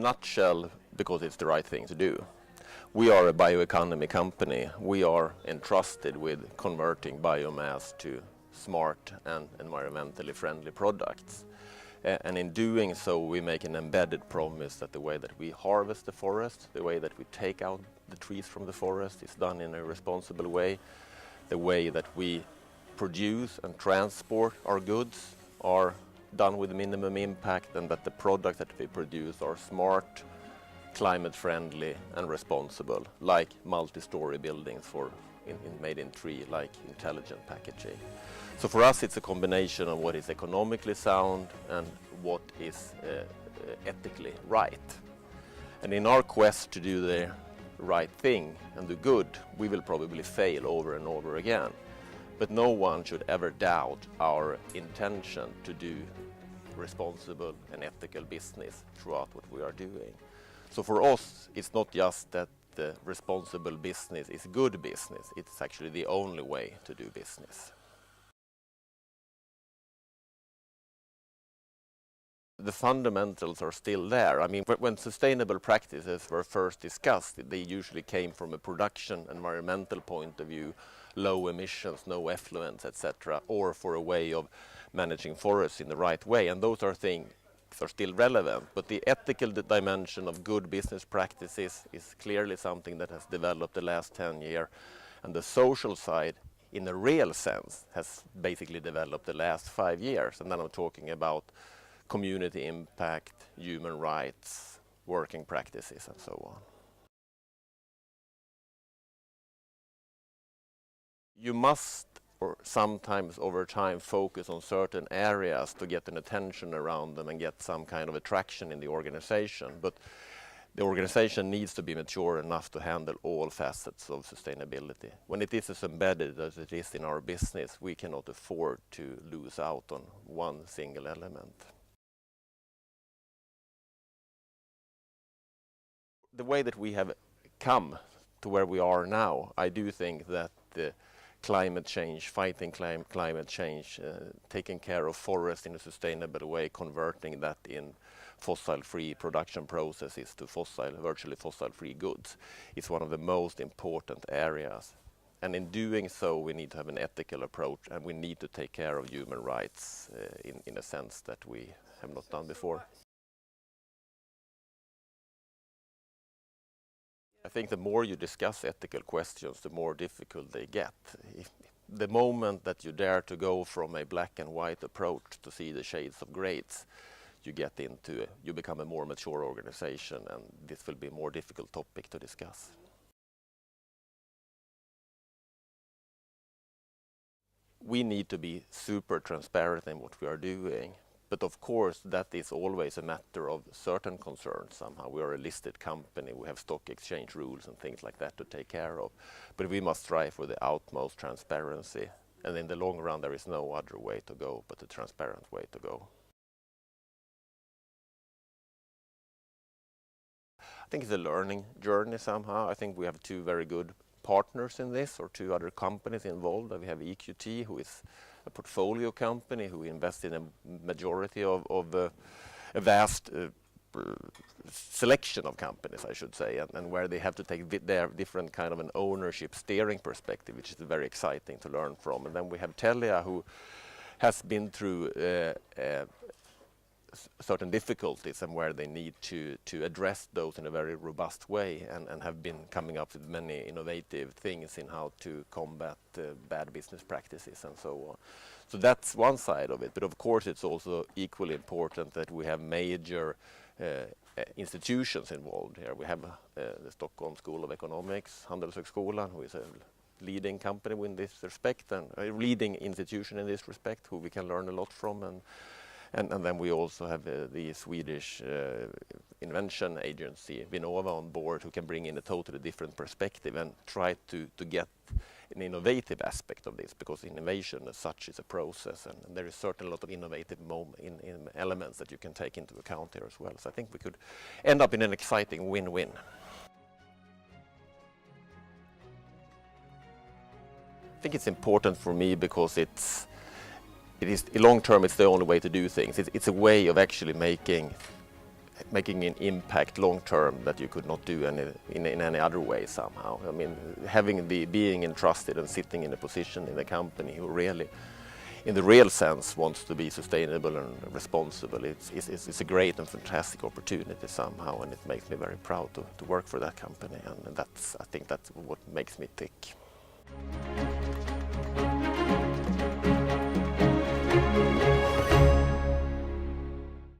nutshell, because it's the right thing to do. We are a bioeconomy company. We are entrusted with converting biomass to smart and environmentally friendly products. And in doing so, we make an embedded promise that the way that we harvest the forest, the way that we take out the trees from the forest is done in a responsible way. The way that we produce and transport our goods are done with minimum impact, and that the products that we produce are smart, climate friendly and responsible, like multi-story buildings made in tree, like intelligent packaging. So for us it's a combination of what is economically sound and what is ethically right. And in our quest to do the right thing and do good, we will probably fail over and over again. But no one should ever doubt our intention to do responsible and ethical business throughout what we are doing. So for us, it's not just that the responsible business is good business, it's actually the only way to do business. The fundamentals are still there. I mean, when sustainable practices were first discussed, they usually came from a production, environmental point of view, low emissions, no effluents, etc., or for a way of managing forests in the right way. And those are things are still relevant. But the ethical dimension of good business practices is clearly something that has developed the last 10 years. And the social side, in a real sense, has basically developed the last 5 years. And then I'm talking about community impact, human rights, working practices, and so on. You must, or sometimes over time, focus on certain areas to get an attention around them and get some kind of attraction in the organization. But the organization needs to be mature enough to handle all facets of sustainability. When it is as embedded as it is in our business, we cannot afford to lose out on one single element. The way that we have come to where we are now, I do think that the climate change, fighting climate change, taking care of forests in a sustainable way, converting that in fossil-free production processes to virtually fossil-free goods, is one of the most important areas. And in doing so, we need to have an ethical approach, and we need to take care of human rights in a sense that we have not done before. I think the more you discuss ethical questions, the more difficult they get. The moment that you dare to go from a black and white approach to see the shades of grades, you become a more mature organization, and this will be a more difficult topic to discuss. We need to be super transparent in what we are doing. But of course, that is always a matter of certain concerns somehow. We are a listed company, we have stock exchange rules and things like that to take care of. But we must strive for the utmost transparency. And in the long run, there is no other way to go but the transparent way to go. I think it's a learning journey somehow. I think we have two very good partners in this, or two other companies involved. We have EQT, who is a portfolio company who invests in a majority of a vast selection of companies, I should say, and where they have to take their different kind of an ownership steering perspective, which is very exciting to learn from. And then we have Telia, who has been through certain difficulties and where they need to address those in a very robust way, and have been coming up with many innovative things in how to combat bad business practices and so on. So that's one side of it, but of course it's also equally important that we have major institutions involved here. We have the Stockholm School of Economics, Handelshögskolan, who is a leading company in this respect, and a leading institution in this respect, who we can learn a lot from. And then we also have the Swedish invention agency, Vinnova, on board, who can bring in a totally different perspective and try to get an innovative aspect of this, because innovation as such is a process, and there is certainly a lot of innovative in elements that you can take into account here as well. So I think we could end up in an exciting win-win. I think it's important for me because it is long term, it's the only way to do things. It's a way of actually making making an impact long term that you could not do in any other way somehow. I mean, being entrusted and sitting in a position in the company who really, in the real sense, wants to be sustainable and responsible. It's a great and fantastic opportunity somehow, and it makes me very proud to work for that company, and I think that's what makes me tick.